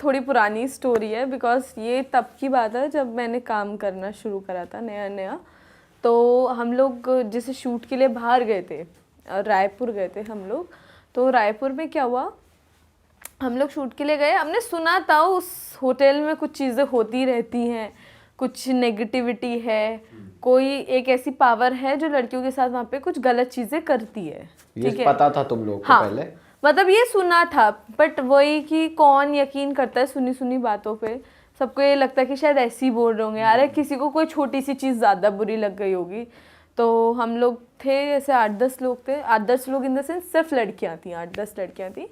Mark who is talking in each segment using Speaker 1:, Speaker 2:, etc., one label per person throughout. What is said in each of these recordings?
Speaker 1: थोड़ी पुरानी स्टोरी है, बिकॉज ये तब की बात है जब मैंने काम करना शुरू करा था नया नया। तो हम लोग जैसे शूट के लिए बाहर गए थे, रायपुर गए थे हम लोग। तो रायपुर में क्या हुआ, हम लोग शूट के लिए गए, हमने सुना था उस होटल में कुछ चीज़ें होती रहती हैं, कुछ नेगेटिविटी है, कोई एक ऐसी पावर है जो लड़कियों के साथ वहाँ पे कुछ गलत चीज़ें करती है।
Speaker 2: ये पता था तुम लोग को
Speaker 1: हाँ,
Speaker 2: पहले?
Speaker 1: मतलब ये सुना था, बट वही कि कौन यकीन करता है सुनी सुनी बातों पे। सबको ये लगता है कि शायद ऐसे ही बोल रहे होंगे, अरे किसी को कोई छोटी सी चीज़ ज़्यादा बुरी लग गई होगी। तो हम लोग थे ऐसे 8-10 लोग थे, 8-10 लोग इन द सेंस सिर्फ लड़कियाँ थी, 8-10 लड़कियाँ थी,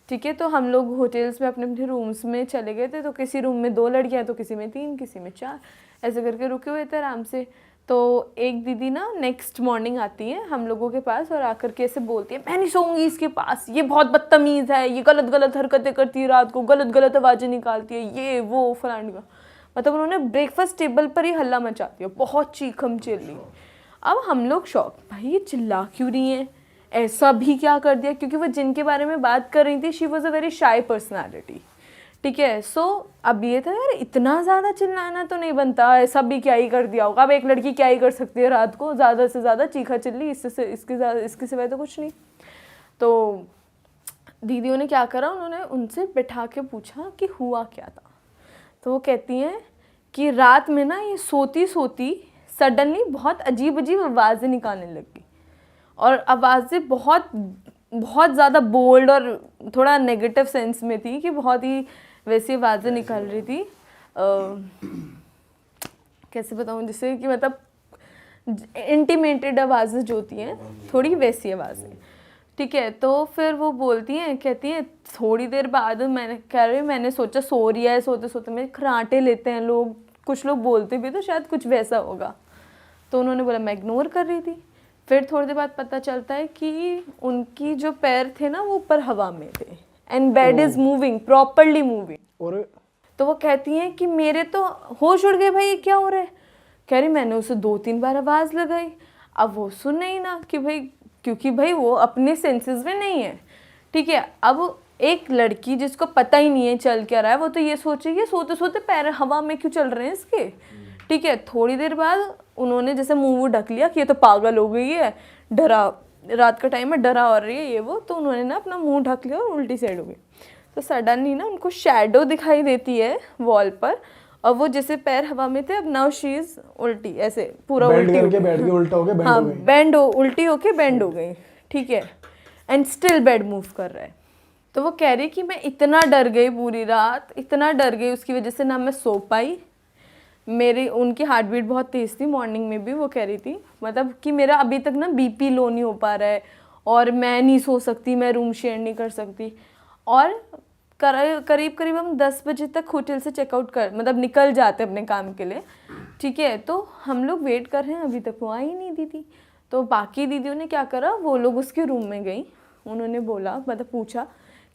Speaker 1: ठीक है। तो हम लोग होटल्स में अपने अपने रूम्स में चले गए थे। तो किसी रूम में 2 लड़कियाँ, तो किसी में 3, किसी में 4, ऐसे करके रुके हुए थे आराम से। तो एक दीदी ना नेक्स्ट मॉर्निंग आती है हम लोगों के पास और आकर के ऐसे बोलती है, मैं नहीं सोऊंगी इसके पास, ये बहुत बदतमीज़ है, ये गलत गलत हरकतें करती है, रात को गलत गलत आवाज़ें निकालती है, ये वो फलाने का। मतलब उन्होंने ब्रेकफास्ट टेबल पर ही हल्ला मचा दिया, बहुत चीखम चिल्ली। अब हम लोग शौक, भाई ये चिल्ला क्यों रही है, ऐसा भी क्या कर दिया, क्योंकि वो जिनके बारे में बात कर रही थी she was a very shy personality, ठीक है। सो अब ये था यार इतना ज़्यादा चिल्लाना तो नहीं बनता, ऐसा भी क्या ही कर दिया होगा, अब एक लड़की क्या ही कर सकती है रात को, ज़्यादा से ज़्यादा चीखा चिल्ली, इसके सिवाय तो कुछ नहीं। तो दीदियों ने क्या करा, उन्होंने उनसे बिठा के पूछा कि हुआ क्या था। तो वो कहती हैं कि रात में ना ये सोती सोती सडनली बहुत अजीब अजीब आवाज़ें निकालने लगी, और आवाज़ें बहुत बहुत ज़्यादा बोल्ड और थोड़ा नेगेटिव सेंस में थी, कि बहुत ही वैसी आवाज़ें निकल रही थी। कैसे बताऊँ, जिससे कि मतलब इंटीमेटेड आवाज़ें जो होती हैं, थोड़ी वैसी आवाज़ें, ठीक है। तो फिर वो बोलती हैं, कहती हैं थोड़ी देर बाद मैंने सोचा सो रही है, सोते सोते में खराटे लेते हैं लोग, कुछ लोग बोलते भी तो शायद कुछ वैसा होगा। तो उन्होंने बोला मैं इग्नोर कर रही थी। फिर थोड़ी देर बाद पता चलता है कि उनकी जो पैर थे ना वो ऊपर हवा में थे, and bed is moving, properly moving.
Speaker 3: और
Speaker 1: तो वो कहती हैं कि मेरे तो होश उड़ गए, भाई ये क्या हो रहा है। कह रही मैंने उसे 2-3 बार आवाज़ लगाई, अब वो सुन ही ना, कि भाई क्योंकि भाई वो अपने सेंसेस में नहीं है, ठीक है। अब एक लड़की जिसको पता ही नहीं है चल क्या रहा है, वो तो ये सोचेगी सोते सोते पैर हवा में क्यों चल रहे हैं इसके, ठीक है। थोड़ी देर बाद उन्होंने जैसे मुंह ढक लिया कि ये तो पागल हो गई है, डरा, रात का टाइम है, डरा और रही है ये वो। तो उन्होंने ना अपना मुंह ढक लिया और उल्टी साइड हो गई। तो सडनली ना उनको शैडो दिखाई देती है वॉल पर, और वो जैसे पैर हवा में थे, अब नाउ शी इज उल्टी, ऐसे पूरा
Speaker 3: बेंड
Speaker 1: उल्टी
Speaker 3: करके बैठ गई, उल्टा हो गया, बेंड
Speaker 1: हाँ
Speaker 3: हो गई।
Speaker 1: बेंड हो, उल्टी होके बेंड हो गई, ठीक है। एंड स्टिल बेड मूव कर रहा है। तो वो कह रही कि मैं इतना डर गई पूरी रात, इतना डर गई, उसकी वजह से ना मैं सो पाई, मेरी उनकी हार्ट बीट बहुत तेज़ थी मॉर्निंग में भी, वो कह रही थी मतलब कि मेरा अभी तक ना बीपी लो नहीं हो पा रहा है, और मैं नहीं सो सकती, मैं रूम शेयर नहीं कर सकती। और करीब करीब हम 10 बजे तक होटल से चेकआउट कर मतलब निकल जाते अपने काम के लिए, ठीक है। तो हम लोग वेट कर रहे हैं, अभी तक वो आई नहीं दीदी। तो बाकी दीदियों ने क्या करा, वो लोग उसके रूम में गई, उन्होंने बोला मतलब पूछा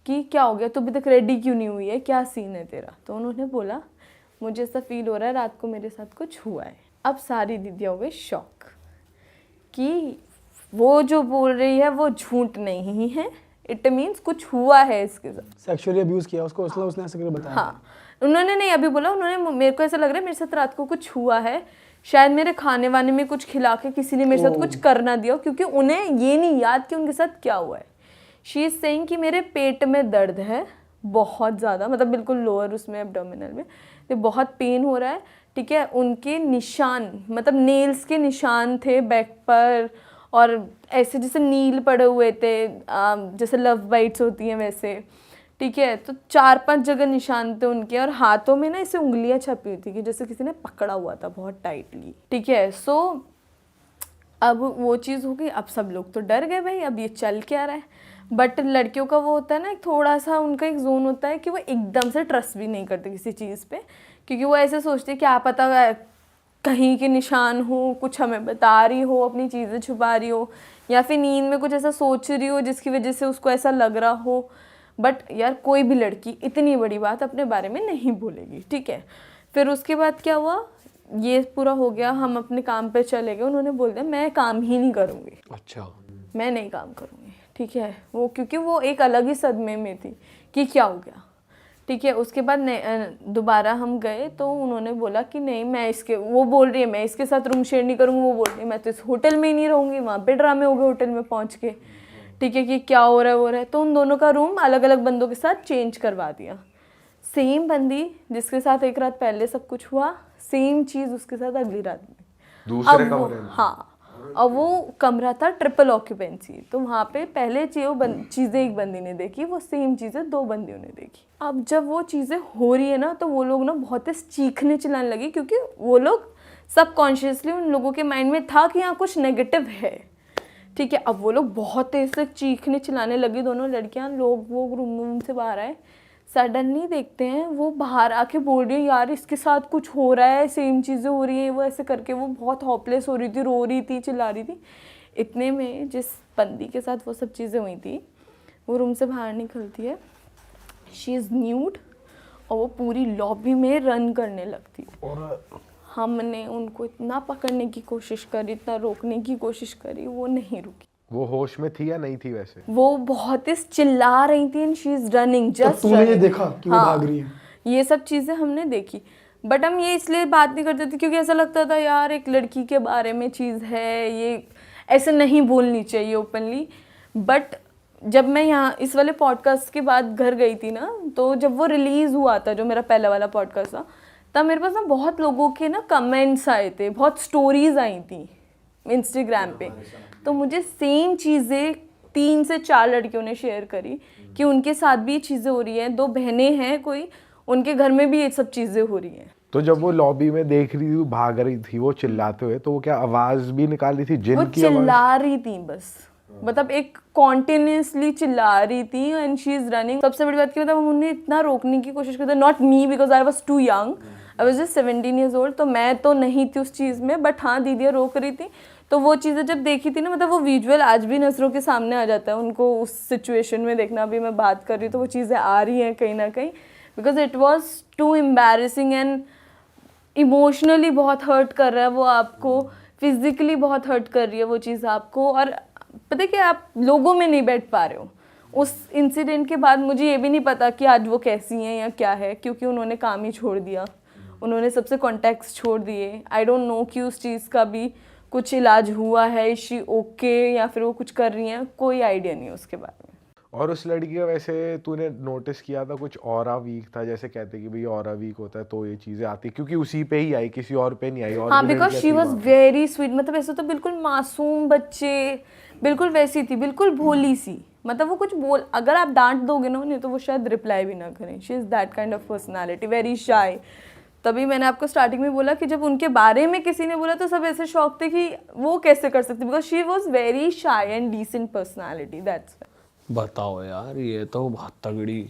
Speaker 1: कि क्या हो गया, तो अभी तक रेडी क्यों नहीं हुई है, क्या सीन है तेरा। तो उन्होंने बोला मुझे ऐसा फील हो रहा है रात को मेरे साथ कुछ हुआ है। अब सारी दीदियाँ हो गई शॉक कि वो जो बोल रही है वो झूठ नहीं है, इट मीन्स कुछ हुआ है इसके साथ,
Speaker 3: सेक्सुअली अब्यूज किया उसको, इसलिए उसने ऐसे करके बताया।
Speaker 1: हाँ, उन्होंने नहीं अभी बोला, उन्होंने मेरे को ऐसा लग रहा है मेरे साथ रात को कुछ हुआ है, शायद मेरे खाने वाने में कुछ खिला के किसी ने मेरे साथ कुछ कर ना दिया, क्योंकि उन्हें ये नहीं याद कि उनके साथ क्या हुआ है। शी इज सेइंग कि मेरे पेट में दर्द है बहुत ज़्यादा, मतलब बिल्कुल लोअर उसमें एब्डोमिनल में, तो बहुत पेन हो रहा है, ठीक है। उनके निशान मतलब नेल्स के निशान थे बैक पर, और ऐसे जैसे नील पड़े हुए थे, जैसे लव बाइट्स होती हैं वैसे, ठीक है। तो 4-5 जगह निशान थे उनके, और हाथों में ना ऐसे उंगलियां छपी हुई थी कि जैसे किसी ने पकड़ा हुआ था बहुत टाइटली, ठीक है। सो अब वो चीज़ हो गई, अब सब लोग तो डर गए भाई अब ये चल क्या रहा है। बट लड़कियों का वो होता है ना थोड़ा सा उनका एक जोन होता है कि वो एकदम से ट्रस्ट भी नहीं करते किसी चीज़ पे, क्योंकि वो ऐसे सोचते हैं क्या पता कहीं के निशान हो, कुछ हमें बता रही हो, अपनी चीज़ें छुपा रही हो, या फिर नींद में कुछ ऐसा सोच रही हो जिसकी वजह से उसको ऐसा लग रहा हो। बट यार कोई भी लड़की इतनी बड़ी बात अपने बारे में नहीं बोलेगी, ठीक है। फिर उसके बाद क्या हुआ, ये पूरा हो गया, हम अपने काम पे चले गए, उन्होंने बोल दिया मैं काम ही नहीं करूँगी,
Speaker 2: अच्छा,
Speaker 1: मैं नहीं काम करूँगी, ठीक है। वो क्योंकि वो एक अलग ही सदमे में थी कि क्या हो गया, ठीक है। उसके बाद दोबारा हम गए तो उन्होंने बोला कि नहीं मैं इसके, वो बोल रही है मैं इसके साथ रूम शेयर नहीं करूँगी, वो बोल रही है मैं तो इस होटल में ही नहीं रहूँगी। वहाँ पे ड्रामे हो गए होटल में पहुँच के, ठीक है, कि क्या हो रहा है वो रहा है। तो उन दोनों का रूम अलग अलग बंदों के साथ चेंज करवा दिया। सेम बंदी जिसके साथ एक रात पहले सब कुछ हुआ, सेम चीज़ उसके साथ अगली रात में।
Speaker 2: दूसरे कमरे में?
Speaker 1: हाँ, अब वो कमरा था ट्रिपल ऑक्यूपेंसी, तो वहाँ पे पहले चीज़ें एक बंदी ने देखी, वो सेम चीज़ें दो बंदियों ने देखी। अब जब वो चीज़ें हो रही है ना तो वो लोग ना बहुत तेज चीखने चिल्लाने लगे, क्योंकि वो लोग सबकॉन्शियसली उन लोगों के माइंड में था कि यहाँ कुछ नेगेटिव है, ठीक है। अब वो लोग बहुत तेज से चीखने चिल्लाने लगी, दोनों लड़कियाँ। लोग वो रूम से बाहर आए, सडनली देखते हैं वो बाहर आके बोल रही है यार इसके साथ कुछ हो रहा है, सेम चीज़ें हो रही हैं, वो ऐसे करके वो बहुत होपलेस हो रही थी, रो रही थी, चिल्ला रही थी। इतने में जिस बंदी के साथ वो सब चीज़ें हुई थी वो रूम से बाहर निकलती है, शी इज़ न्यूड, और वो पूरी लॉबी में रन करने लगती।
Speaker 3: और
Speaker 1: हमने उनको इतना पकड़ने की कोशिश करी, इतना रोकने की कोशिश करी, वो नहीं रुकी।
Speaker 2: वो होश में थी या नहीं थी वैसे?
Speaker 1: वो बहुत ही चिल्ला रही थी and she is running just.
Speaker 3: तूने ये देखा कि वो भाग रही है?
Speaker 1: ये सब चीज़ें हमने देखी, बट हम ये इसलिए बात नहीं करते थे क्योंकि ऐसा लगता था यार एक लड़की के बारे में चीज़ है, ये ऐसे नहीं बोलनी चाहिए ओपनली। बट जब मैं यहाँ इस वाले पॉडकास्ट के बाद घर गई थी ना, तो जब वो रिलीज़ हुआ था, जो मेरा पहला वाला पॉडकास्ट था, तब मेरे पास ना बहुत लोगों के ना कमेंट्स आए थे, बहुत स्टोरीज आई थी इंस्टाग्राम पे। तो मुझे सेम चीज़ें 3 से 4 लड़कियों ने शेयर करी कि उनके साथ भी ये चीज़ें हो रही हैं, 2 बहनें हैं कोई, उनके घर में भी ये सब चीज़ें हो रही हैं।
Speaker 2: तो जब वो लॉबी में देख रही थी, वो भाग रही थी, वो चिल्लाते हुए, तो वो क्या आवाज भी निकाल रही थी, जिन
Speaker 1: वो
Speaker 2: की आवाज?
Speaker 1: चिल्ला रही थी बस, मतलब एक कॉन्टिन्यूसली चिल्ला रही थी एंड शी इज रनिंग। सबसे बड़ी बात की मतलब हमने इतना रोकने की कोशिश की थी, not me because I was too young, I was just 17 years old, तो मैं तो नहीं थी उस चीज़ में, बट हाँ दीदियाँ रोक रही थी। तो वो चीज़ें जब देखी थी ना, मतलब वो विजुअल आज भी नज़रों के सामने आ जाता है उनको, उस सिचुएशन में देखना। अभी मैं बात कर रही हूँ तो वो चीज़ें आ रही हैं कहीं ना कहीं, because it was too embarrassing and emotionally बहुत हर्ट कर रहा है वो आपको, फिजिकली बहुत हर्ट कर रही है वो चीज़ आपको, और पता है कि आप लोगों में नहीं बैठ पा रहे हो। उस इंसिडेंट के बाद मुझे ये भी नहीं पता कि आज वो कैसी हैं या क्या है, क्योंकि उन्होंने काम ही छोड़ दिया, उन्होंने सबसे कॉन्टैक्ट्स छोड़ दिए। आई डोंट नो कि उस चीज़ का भी कुछ इलाज हुआ है, इशी ओके, या फिर वो कुछ कर रही हैं, कोई आइडिया नहीं उसके बारे में।
Speaker 2: और उस लड़की का वैसे तूने नोटिस किया था कुछ ऑरा वीक था, जैसे कहते कि भाई ऑरा वीक होता है तो ये चीजें आती, क्योंकि उसी पे ही आई, किसी और पे नहीं आई। और
Speaker 1: हाँ, because she was very sweet, मतलब ऐसे तो बिल्कुल मासूम बच्चे, बिल्कुल वैसी थी, बिल्कुल भोली सी, मतलब वो कुछ बोल, अगर आप डांट दोगे ना उन्हें तो वो शायद रिप्लाई भी ना करें। She is that kind of personality, very shy. तभी मैंने आपको स्टार्टिंग में बोला कि जब उनके बारे में किसी ने बोला तो सब ऐसे शौक थे कि वो कैसे कर सकती, because she was very shy and decent personality, that's.
Speaker 4: बताओ यार, ये तो बहुत तगड़ी।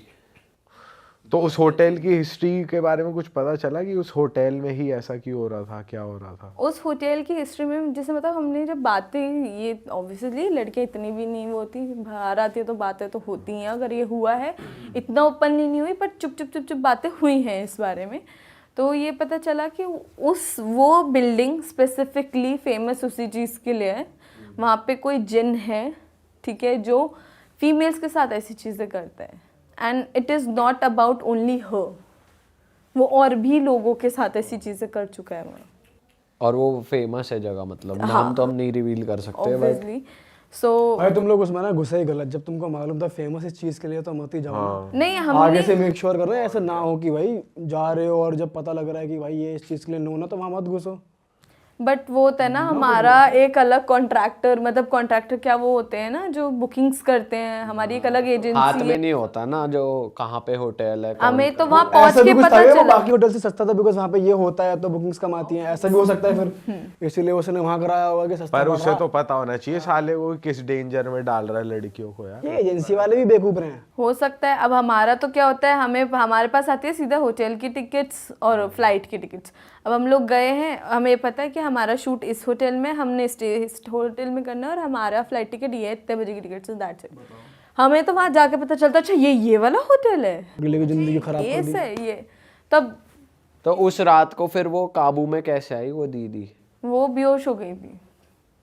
Speaker 2: तो उस होटल की हिस्ट्री के बारे में कुछ पता चला कि उस होटल में ही ऐसा क्यों हो रहा था, क्या हो रहा था?
Speaker 1: उस होटल की हिस्ट्री में जैसे मतलब हमने जब बातें, ये ऑब्वियसली लड़कियाँ इतनी भी नहीं होती, बाहर आती है तो बातें तो होती हैं, अगर ये हुआ है इतना ओपनली नहीं हुई, पर चुप चुप चुप चुप बातें हुई हैं इस बारे में। तो ये पता चला कि वो बिल्डिंग स्पेसिफिकली फेमस उसी चीज़ के लिए है, वहाँ पे कोई जिन है, ठीक है, जो फीमेल्स के साथ ऐसी चीज़ें करता है, and it is not about only her, वो और भी लोगों के साथ ऐसी चीज़ें कर चुका है वहाँ।
Speaker 4: और वो फेमस है जगह, मतलब नाम तो हम नहीं रिवील कर सकते, बट
Speaker 1: ऑब्वियसली। सो
Speaker 3: भाई तुम लोग उसमें ना घुसे ही गलत, जब तुमको मालूम था फेमस इस चीज के लिए तो मत ही जाओ ना।
Speaker 1: नहीं,
Speaker 3: आगे
Speaker 1: हमने
Speaker 3: से मेक श्योर कर रहे हैं ऐसा ना हो कि भाई जा रहे हो और जब पता लग रहा है कि भाई ये इस चीज के लिए नो ना, तो वहाँ मत घुसो।
Speaker 1: बट वो होता है ना हमारा एक अलग कॉन्ट्रैक्टर, मतलब कॉन्ट्रैक्टर क्या वो होते हैं ना जो बुकिंग्स करते हैं, हमारी एक अलग
Speaker 4: हाथ
Speaker 1: एजेंसी
Speaker 4: में
Speaker 1: है।
Speaker 4: नहीं होता ना जो कहाँ पे होटल है, कौन-
Speaker 1: हमें तो वहाँ
Speaker 3: ऐसा
Speaker 1: पहुँच
Speaker 3: भी
Speaker 1: के
Speaker 3: कुछ था
Speaker 1: पता
Speaker 3: क्या, वो
Speaker 1: चला।
Speaker 3: बाकी होटल से सस्ता था बिकॉज वहाँ पे ये होता है तो बुकिंग्स कम आती हैं, ऐसा भी हो सकता है फिर, इसीलिए उसने वहाँ कराया होगा कि सस्ता
Speaker 2: पर
Speaker 3: पड़
Speaker 2: उसे
Speaker 3: रहा।
Speaker 2: तो पता होना चाहिए साले वो किस डेंजर में डाल रहा है लड़कियों को यार।
Speaker 3: ये एजेंसी वाले भी बेवकूफ रहे हैं।
Speaker 1: हो सकता है। अब हमारा तो क्या होता है, हमारे पास आती है सीधा होटल की टिकट्स और फ्लाइट की टिकट्स। अब हम लोग गए हैं, हमें पता है कि हमारा शूट इस होटल में, हमने स्टे इस होटल में करना है और हमारा फ्लाइट टिकट ये इतने बजे की टिकट से, दैट्स इट। हमें तो वहाँ जाके पता चलता अच्छा ये वाला होटल है,
Speaker 3: अगले की जिंदगी खराब
Speaker 1: ये
Speaker 3: कर दी।
Speaker 1: से ये। तब
Speaker 4: तो उस रात को फिर वो काबू में कैसे आई वो दीदी?
Speaker 1: वो बेहोश हो गई थी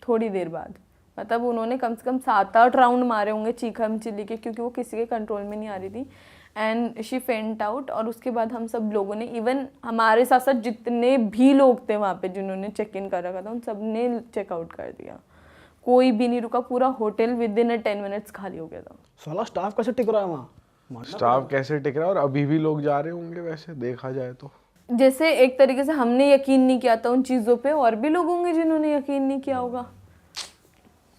Speaker 1: थोड़ी देर बाद, मतलब उन्होंने कम से कम 7-8 राउंड मारे होंगे चीखम चिल्ली के, क्योंकि वो किसी के कंट्रोल में नहीं आ रही थी। एंड शी फेंट आउट। और उसके बाद हम सब लोगों ने, इवन हमारे साथ साथ जितने भी लोग थे वहाँ पे जिन्होंने चेक इन कर रखा था, उन सब ने चेकआउट कर दिया, कोई भी नहीं रुका। पूरा होटल विद इन 10 मिनट्स खाली हो गया था।
Speaker 3: साला स्टाफ कैसे टिक रहा है वहाँ?
Speaker 2: स्टाफ कैसे टिक रहा है, और अभी भी लोग जा रहे होंगे वैसे देखा जाए तो।
Speaker 1: जैसे एक तरीके से हमने यकीन नहीं किया था उन चीज़ों पे, और भी लोग होंगे जिन्होंने यकीन नहीं किया होगा,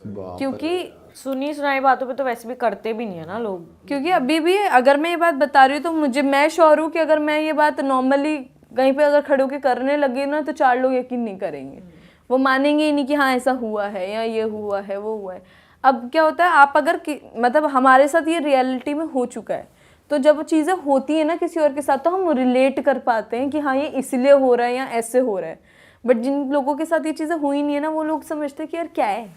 Speaker 1: क्योंकि
Speaker 5: सुनी सुनाई बातों पे तो वैसे भी करते भी नहीं है ना लोग।
Speaker 1: क्योंकि अभी भी अगर मैं ये बात बता रही हूँ तो मैं श्योर हूँ कि अगर मैं ये बात नॉर्मली कहीं पे अगर खड़े होकर करने लगी ना तो 4 लोग यकीन नहीं करेंगे, वो मानेंगे ही नहीं कि हाँ ऐसा हुआ है या ये हुआ है वो हुआ है। अब क्या होता है, आप अगर मतलब हमारे साथ ये रियलिटी में हो चुका है, तो जब वो चीज़ें होती है ना किसी और के साथ तो हम रिलेट कर पाते हैं कि हाँ ये इसलिए हो रहा है या ऐसे हो रहा है। बट जिन लोगों के साथ ये चीज़ें हुई नहीं है ना, वो लोग समझते हैं कि यार क्या है,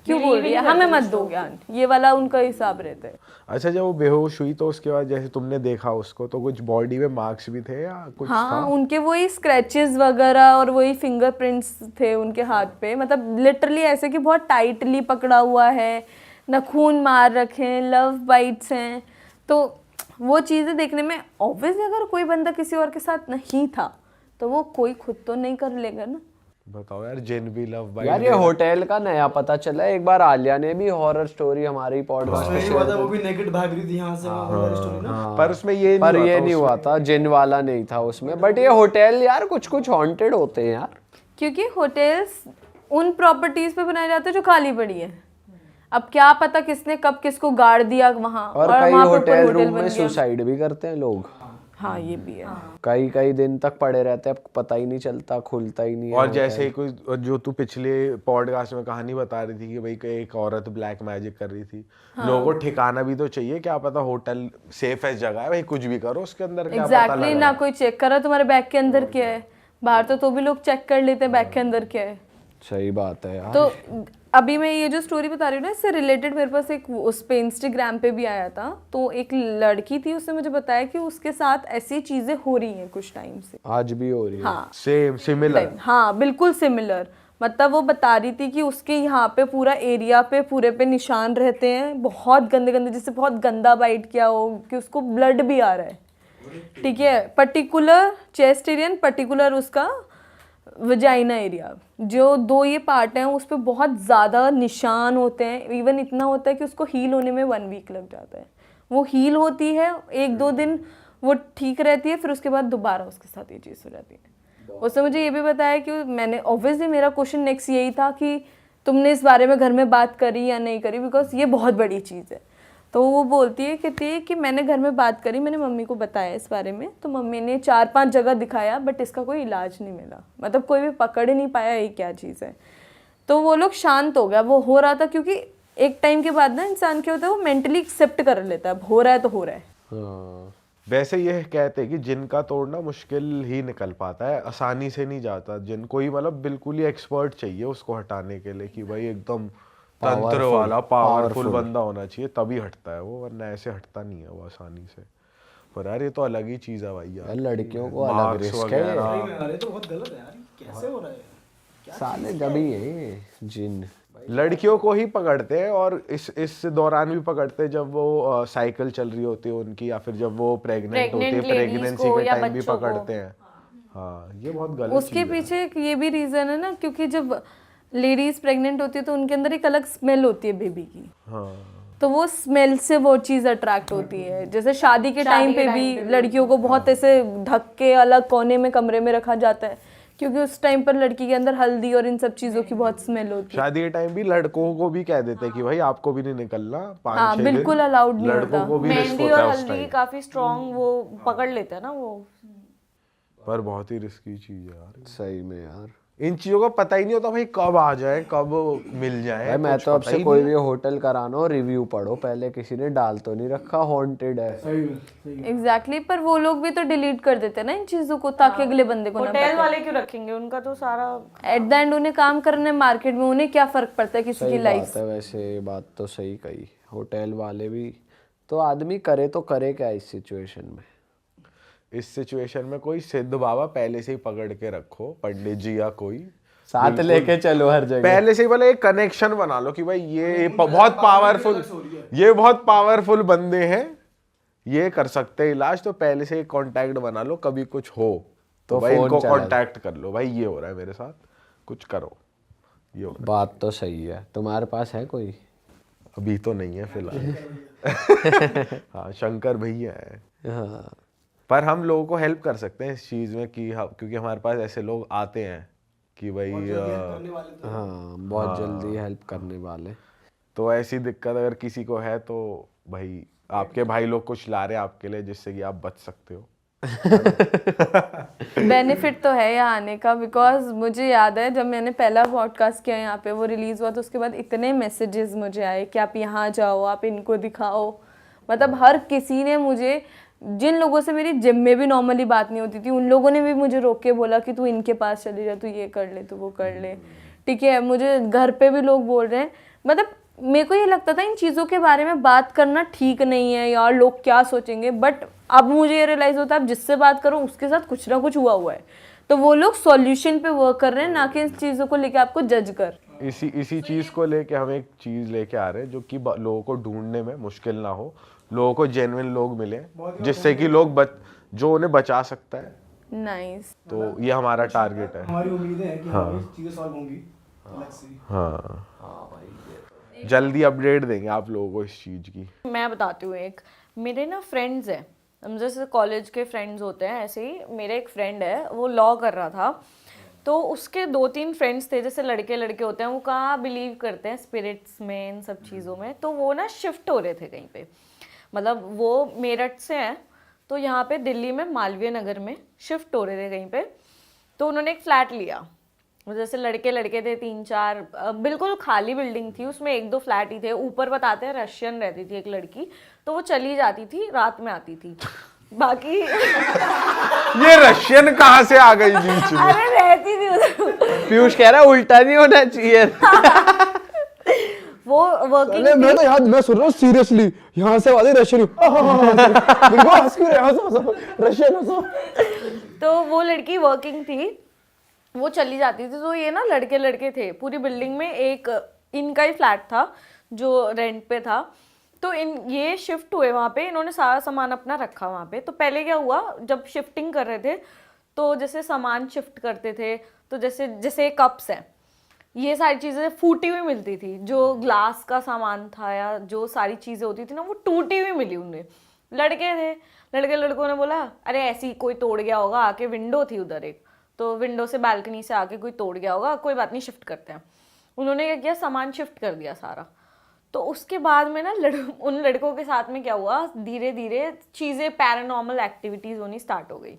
Speaker 1: क्यों बोल रही है, हमें मत दो ज्ञान, ये वाला उनका हिसाब रहता है।
Speaker 2: अच्छा, जब वो बेहोश हुई तो उसके बाद जैसे तुमने देखा उसको, तो कुछ बॉडी में मार्क्स भी थे या कुछ
Speaker 1: हाँ
Speaker 2: था?
Speaker 1: उनके वही स्क्रैचेस वगैरह और वही फिंगरप्रिंट्स थे उनके हाथ पे, मतलब लिटरली ऐसे कि बहुत टाइटली पकड़ा हुआ है, नाखून मार रखे हैं, लव बाइट्स हैं। तो वो चीज़ें देखने में ऑब्वियसली अगर कोई बंदा किसी और के साथ नहीं था तो वो कोई खुद तो नहीं कर लेगा ना।
Speaker 2: बताओ यार, जिन भी लव बाइट
Speaker 4: यार ये होटल का नया पता चला। एक बार आलिया ने भी हॉरर स्टोरी हमारी पॉडकास्ट पे शेयर
Speaker 3: वो भी नेकेड भाग रही थी यहाँ से वहाँ स्टोरी ना।
Speaker 2: पर उसमें ये
Speaker 4: पर
Speaker 2: नहीं
Speaker 4: ये नहीं हुआ था, जिन वाला नहीं था उसमें। बट ये होटल यार कुछ कुछ हॉन्टेड होते हैं यार,
Speaker 1: क्योंकि होटल्स उन प्रॉपर्टीज पे बनाए जाते हैं जो खाली पड़ी है। अब क्या पता किसने कब किसको गाड़ दिया वहाँ,
Speaker 4: और
Speaker 1: वहाँ
Speaker 4: कई
Speaker 1: पे ऊपर
Speaker 4: होटल
Speaker 1: होटल
Speaker 4: रूम
Speaker 1: बन
Speaker 4: में
Speaker 1: गया।
Speaker 4: सुसाइड भी करते हैं लोग।
Speaker 1: हाँ ये भी है।
Speaker 4: कई कई दिन तक पड़े रहते हैं, पता ही नहीं चलता, खुलता ही नहीं है
Speaker 2: और
Speaker 4: होटल।
Speaker 2: जैसे ही कोई जो तू पिछले पॉडकास्ट में कहानी बता रही थी कि भाई एक औरत ब्लैक मैजिक कर रही थी, लोगों को ठिकाना भी तो चाहिए, क्या पता होटल सेफ है जगह है भाई, कुछ भी करो उसके अंदर क्या पता
Speaker 1: एग्जैक्टली
Speaker 2: लगा।
Speaker 1: ना कोई चेक करा तुम्हारे बैग के अंदर क्या है, बाहर तो भी लोग चेक कर लेते हैं बैग के अंदर क्या है।
Speaker 4: सही बात है यार।
Speaker 1: तो अभी मैं ये जो स्टोरी बता रही हूँ ना, इससे रिलेटेड मेरे पास एक उस पे इंस्टाग्राम पे भी आया था। तो एक लड़की थी, उसने मुझे बताया कि उसके साथ ऐसी चीजें हो रही हैं कुछ टाइम से।
Speaker 4: आज भी हो रही है।
Speaker 1: हाँ
Speaker 2: सेम सिमिलर।
Speaker 1: हाँ बिल्कुल सिमिलर। मतलब वो बता रही थी कि उसके यहाँ पे पूरा एरिया पे पूरे पे निशान रहते हैं, बहुत गंदे गंदे, जिससे बहुत गंदा बाइट किया हो कि उसको ब्लड भी आ रहा है। ठीक है, पर्टिकुलर चेस्ट एरिया, पर्टिकुलर उसका वजाइना एरिया, जो 2 ये पार्ट हैं उस पर बहुत ज़्यादा निशान होते हैं। इवन इतना होता है कि उसको हील होने में 1 वीक लग जाता है। वो हील होती है 1-2 दिन, वो ठीक रहती है, फिर उसके बाद दोबारा उसके साथ ये चीज़ हो जाती है। उसने मुझे ये भी बताया कि मैंने ऑब्वियसली, मेरा क्वेश्चन नेक्स्ट यही था कि तुमने इस बारे में घर में बात करी या नहीं करी, बिकॉज ये बहुत बड़ी चीज़ है। तो वो बोलती है, कहती है कि मैंने घर में बात करी, मैंने मम्मी को बताया इस बारे में, तो मम्मी ने 4-5 जगह दिखाया, बट इसका कोई इलाज नहीं मिला। मतलब कोई भी पकड़ ही नहीं पाया ये क्या चीज़ है। तो वो लोग शांत हो गया, वो हो रहा था, क्योंकि एक टाइम के बाद ना इंसान क्या होता है, वो मेंटली एक्सेप्ट कर लेता है, हो रहा है तो हो रहा है।
Speaker 4: हाँ।
Speaker 2: वैसे ये कहते हैं कि जिन का तोड़ना मुश्किल ही निकल पाता है, आसानी से नहीं जाता। जिन कोई मतलब बिल्कुल ही एक्सपर्ट चाहिए उसको हटाने के लिए, कि भाई एकदम तंत्र वाला पावरफुल बंदा होना चाहिए, तभी हटता है वो, वरना ऐसे हटता नहीं है वो आसानी से। पर यार ये तो अलग ही चीज है भाई यार,
Speaker 4: लड़कियों को अलग
Speaker 2: मार्क्स
Speaker 4: रिस्क है।
Speaker 2: वगैरह।
Speaker 3: अरे तो बहुत गलत है यार, कैसे हो रहा है?
Speaker 4: साले जब ही है जिन।
Speaker 2: लड़कियों को ही पकड़ते हैं, और इस दौरान भी पकड़ते हैं जब वो साइकिल चल रही होती है उनकी, या फिर जब वो प्रेग्नेंट होती है,
Speaker 5: Pregnant ladies
Speaker 2: प्रेगनेंसी
Speaker 5: को
Speaker 2: के
Speaker 5: या
Speaker 2: टाइम भी
Speaker 5: बच्चों को।
Speaker 2: पकड़ते हैं। हाँ ये बहुत गलत
Speaker 1: उसके
Speaker 2: चीज़ है।
Speaker 1: पीछे एक ये भी रीज़न है ना, क्योंकि जब लेडीज प्रेग्नेंट होती है तो उनके अंदर एक अलग स्मेल होती है बेबी की,
Speaker 2: हाँ
Speaker 1: तो वो स्मेल से वो चीज़ अट्रैक्ट होती है। जैसे शादी के टाइम पे भी लड़कियों को बहुत ऐसे ढक के अलग कोने में कमरे में रखा जाता है, क्योंकि उस टाइम पर लड़की के अंदर हल्दी और इन सब चीज़ों की बहुत स्मेल होती है।
Speaker 2: शादी के टाइम भी लड़कों को भी कह देते हैं कि भाई आपको भी नहीं निकलना, 5-6
Speaker 1: हाँ,
Speaker 2: दिन
Speaker 1: बिल्कुल allowed नहीं
Speaker 2: लड़कों
Speaker 1: होता।
Speaker 2: को भी रिस्क
Speaker 5: मेहंदी
Speaker 2: होता
Speaker 5: और
Speaker 2: है उस
Speaker 5: हल्दी
Speaker 2: टाइम।
Speaker 5: काफी स्ट्रॉन्ग वो पकड़ लेते हैं ना वो।
Speaker 2: पर बहुत ही रिस्की चीज है यार,
Speaker 4: सही में यार।
Speaker 2: इन चीजों का पता ही नहीं होता भाई, कब आ जाए कब मिल जाए।
Speaker 4: भाई मैं
Speaker 2: कुछ
Speaker 4: तो
Speaker 2: पता
Speaker 4: आपसे
Speaker 2: ही
Speaker 4: कोई
Speaker 2: नहीं।
Speaker 4: भी होटल कराना हो रिव्यू पढ़ो पहले, किसी ने डाल तो नहीं रखा हॉन्टेड है।
Speaker 1: एग्जैक्टली, पर वो लोग भी तो डिलीट कर देते हैं ना इन चीज़ों को, ताकि अगले बंदे को ना
Speaker 5: होटल वाले क्यों रखेंगे, उनका तो सारा
Speaker 1: एट द एंड उन्हें काम करने मार्केट में, उन्हें क्या फर्क पड़ता है किसी की
Speaker 4: सही
Speaker 1: लाइफ
Speaker 4: बात है, वैसे बात तो सही कही। होटल वाले भी तो आदमी करे तो करे क्या इस सिचुएशन में।
Speaker 2: इस सिचुएशन में कोई सिद्ध बाबा पहले से ही पकड़ के रखो, पंडित जी या कोई
Speaker 4: साथ लेके चलो हर जगह।
Speaker 2: पहले से ही बोले एक कनेक्शन बना लो कि भाई ये बहुत पावरफुल, ये बहुत पावरफुल बंदे हैं, ये कर सकते हैं इलाज, तो पहले से कांटेक्ट बना लो, कभी कुछ हो तो
Speaker 4: तो
Speaker 2: भाई
Speaker 4: फोन
Speaker 2: इनको
Speaker 4: चला
Speaker 2: कांटेक्ट कर लो, भाई ये हो रहा है मेरे साथ, कुछ करो, ये हो रहा
Speaker 4: बात तो सही है। तुम्हारे पास है कोई?
Speaker 2: है। अभी तो नहीं है फिलहाल। हाँ शंकर भैया है,
Speaker 4: हाँ
Speaker 2: पर हम लोगों को हेल्प कर सकते हैं इस चीज़ में कि क्योंकि हमारे पास ऐसे लोग आते हैं कि भाई
Speaker 4: हाँ, बहुत जल्दी हेल्प करने वाले।
Speaker 2: तो ऐसी दिक्कत अगर किसी को है तो भाई आपके भाई लोग कुछ ला रहे हैं आपके लिए जिससे कि आप बच सकते हो।
Speaker 1: बेनिफिट तो है यहाँ आने का, बिकॉज मुझे याद है जब मैंने पहला पॉडकास्ट किया यहाँ पे, वो रिलीज हुआ तो उसके बाद इतने मैसेजेस मुझे आए कि आप यहाँ जाओ, आप इनको दिखाओ। मतलब हर किसी ने मुझे, जिन लोगों से मेरी जिम में भी नॉर्मली बात नहीं होती थी, उन लोगों ने भी मुझे रोक के बोला कि तू इनके पास चली जा, तू ये कर ले, तू वो कर ले। ठीक है, मुझे घर पे भी लोग बोल रहे हैं। मतलब मेरे को ये लगता था इन चीज़ों के बारे में बात करना ठीक नहीं है यार, लोग क्या सोचेंगे, बट अब मुझे ये रियलाइज़ होता है अब जिससे बात करो उसके साथ कुछ ना कुछ हुआ है, तो वो लोग सॉल्यूशन पे वर्क कर रहे हैं, ना कि इन चीज़ों को लेके आपको जज कर।
Speaker 2: इसी चीज़ को लेके हम एक चीज़ लेके आ रहे हैं जो कि लोगों को ढूंढने में मुश्किल ना हो, लोगों को जेन्युइन लोग मिले जिससे कि लोग जो उन्हें बचा सकता है।
Speaker 1: नाइस।
Speaker 2: तो ये हमारा टारगेट है।
Speaker 3: हमारी उम्मीदें हैं कि ये चीजें सॉल्व होंगी। Let's see।
Speaker 2: हाँ जल्दी अपडेट देंगे आप लोगों को इस चीज़ की।
Speaker 5: मैं बताती हूँ एक, मेरे ना फ्रेंड्स हैं, हम जैसे कॉलेज के फ्रेंड्स होते हैं ऐसे ही मेरे एक फ्रेंड है, वो लॉ कर रहा था, तो उसके 2-3 फ्रेंड्स थे, जैसे लड़के लड़के होते हैं, वो कहाँ बिलीव करते हैं स्पिरिट्स में, इन सब चीज़ों में, तो वो ना शिफ्ट हो रहे थे कहीं पे, मतलब वो मेरठ से हैं तो यहाँ पे दिल्ली में मालवीय नगर में शिफ्ट हो रहे थे कहीं पे, तो उन्होंने एक फ्लैट लिया, जैसे लड़के लड़के थे 3-4, बिल्कुल खाली बिल्डिंग थी, उसमें 1-2 फ्लैट ही थे, ऊपर बताते हैं रशियन रहती थी एक लड़की, तो वो चली जाती थी, रात में आती थी, बाकी
Speaker 2: ये रशियन कहाँ से आ गई बीच में?
Speaker 5: अरे रहती थी उधर।
Speaker 4: पीयूष कह रहा है उल्टा नहीं होना चाहिए।
Speaker 5: वो वर्किंग
Speaker 3: अरे मैं तो याद, मैं सुन रहा हूँ सीरियसली, यहाँ से आवाज़ रशियन, रशियन।
Speaker 5: तो वो लड़की वर्किंग थी, वो चली जाती थी, तो ये ना लड़के लड़के थे पूरी बिल्डिंग में, एक इनका ही फ्लैट था जो रेंट पे था, तो ये शिफ्ट हुए वहाँ पे, इन्होंने सारा सामान अपना रखा वहाँ पे। तो पहले क्या हुआ, जब शिफ्टिंग कर रहे थे तो जैसे सामान शिफ्ट करते थे, तो जैसे कप्स हैं, ये सारी चीज़ें फूटी हुई मिलती थी, जो ग्लास का सामान था या जो सारी चीज़ें होती थी ना, वो टूटी हुई मिली उन्हें। लड़के थे, लड़कों ने बोला अरे ऐसी कोई तोड़ गया होगा, आके विंडो थी उधर एक, तो विंडो से बालकनी से आके कोई तोड़ गया होगा, कोई बात नहीं शिफ्ट करते हैं। उन्होंने क्या किया, सामान शिफ्ट कर दिया सारा। तो उसके बाद में ना उन लड़कों के साथ में क्या हुआ, धीरे धीरे चीज़ें पैरानॉर्मल एक्टिविटीज़ होनी स्टार्ट हो गई।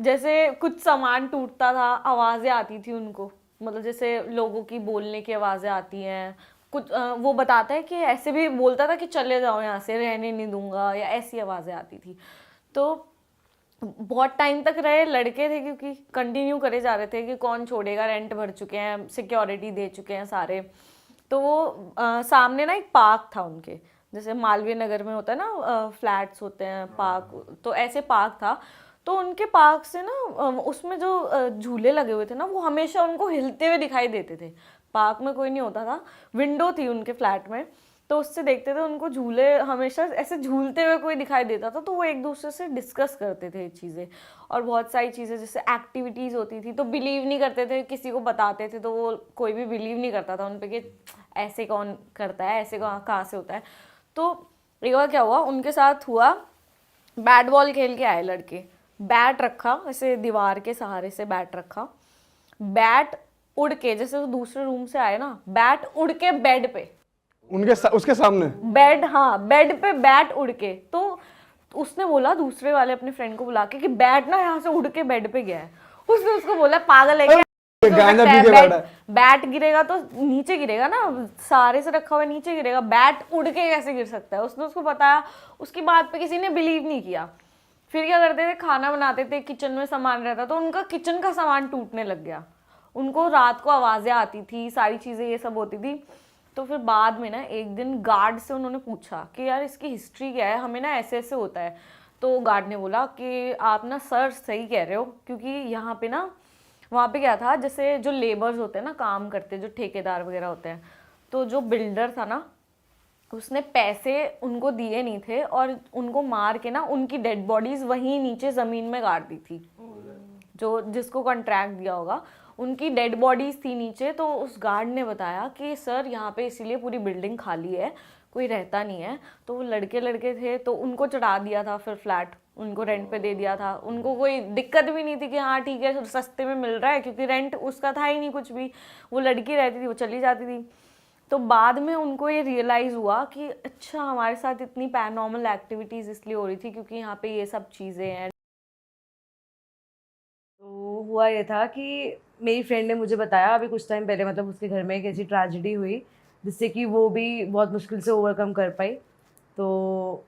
Speaker 5: जैसे कुछ सामान टूटता था, आवाज़ें आती थी उनको, मतलब जैसे लोगों की बोलने की आवाज़ें आती हैं, कुछ वो बताता है कि ऐसे भी बोलता था कि चले जाओ यहाँ से, रहने नहीं दूंगा, या ऐसी आवाज़ें आती थी। तो बहुत टाइम तक रहे, लड़के थे क्योंकि कंटिन्यू करे जा रहे थे कि कौन छोड़ेगा, रेंट भर चुके हैं, सिक्योरिटी दे चुके हैं सारे। तो वो सामने ना एक पार्क था उनके, जैसे मालवीय नगर में होता है ना फ्लैट्स होते हैं पार्क, तो ऐसे पार्क था। तो उनके पार्क से ना उसमें जो झूले लगे हुए थे ना, वो हमेशा उनको हिलते हुए दिखाई देते थे। पार्क में कोई नहीं होता था, विंडो थी उनके फ्लैट में, तो उससे देखते थे उनको झूले हमेशा ऐसे झूलते हुए कोई दिखाई देता था, तो वो एक दूसरे से डिस्कस करते थे चीज़ें, और बहुत सारी चीज़ें जैसे एक्टिविटीज़ होती थी, तो बिलीव नहीं करते थे, किसी को बताते थे तो वो कोई भी बिलीव नहीं करता था उन पर कि ऐसे कौन करता है, ऐसे कहाँ से होता है। तो एक बार क्या हुआ उनके साथ हुआ, बैट बॉल खेल के आए लड़के, बैट रखा ऐसे दीवार के सहारे से, बैट रखा, बैट उड़ के, जैसे वो दूसरे रूम से आए ना, बैट उड़ के बेड पे,
Speaker 3: उसके सामने
Speaker 5: बेड, हाँ बेड पे बैट उड़ के। तो उसने बोला दूसरे वाले अपने फ्रेंड को बुला के कि बैट ना यहाँ से उड़ के बेड पे गया है। उसने उसको बोला पागल है क्या,
Speaker 3: गांजा पी के बैठा है।
Speaker 5: बैट गिरेगा तो नीचे गिरेगा ना, सारे से रखा हुआ नीचे गिरेगा, बैट उड़ के कैसे गिर सकता है। उसने उसको बताया, उसकी बात पे किसी ने बिलीव नहीं किया। फिर क्या करते थे, खाना बनाते थे, किचन में सामान रहता तो उनका किचन का सामान टूटने लग गया, उनको रात को आवाज़ें आती थी, सारी चीज़ें ये सब होती थी। तो फिर बाद में ना एक दिन गार्ड से उन्होंने पूछा कि यार इसकी हिस्ट्री क्या है, हमें ना ऐसे ऐसे होता है। तो गार्ड ने बोला कि आप ना सर सही कह रहे हो, क्योंकि यहाँ पे ना, वहाँ पे क्या था, जैसे जो लेबर्स होते हैं ना, काम करते, जो ठेकेदार वगैरह होते हैं, तो जो बिल्डर था ना, उसने पैसे उनको दिए नहीं थे और उनको मार के ना उनकी डेड बॉडीज वहीं नीचे ज़मीन में गाड़ दी थी। जो जिसको कॉन्ट्रैक्ट दिया होगा उनकी डेड बॉडीज थी नीचे। तो उस गार्ड ने बताया कि सर यहाँ पे इसीलिए पूरी बिल्डिंग खाली है, कोई रहता नहीं है। तो वो लड़के थे तो उनको चढ़ा दिया था, फिर फ्लैट उनको रेंट पे दे दिया था। उनको कोई दिक्कत भी नहीं थी कि हाँ ठीक है सस्ते में मिल रहा है, क्योंकि रेंट उसका था ही नहीं कुछ भी। वो लड़की रहती थी, वो चली जाती थी। तो बाद में उनको ये रियलाइज़ हुआ कि अच्छा हमारे साथ इतनी पैरानॉर्मल एक्टिविटीज़ इसलिए हो रही थी क्योंकि यहाँ पे ये सब चीज़ें हैं।
Speaker 6: तो हुआ ये था कि मेरी फ्रेंड ने मुझे बताया अभी कुछ टाइम पहले, मतलब उसके घर में एक ऐसी ट्रेजेडी हुई जिससे कि वो भी बहुत मुश्किल से ओवरकम कर पाई। तो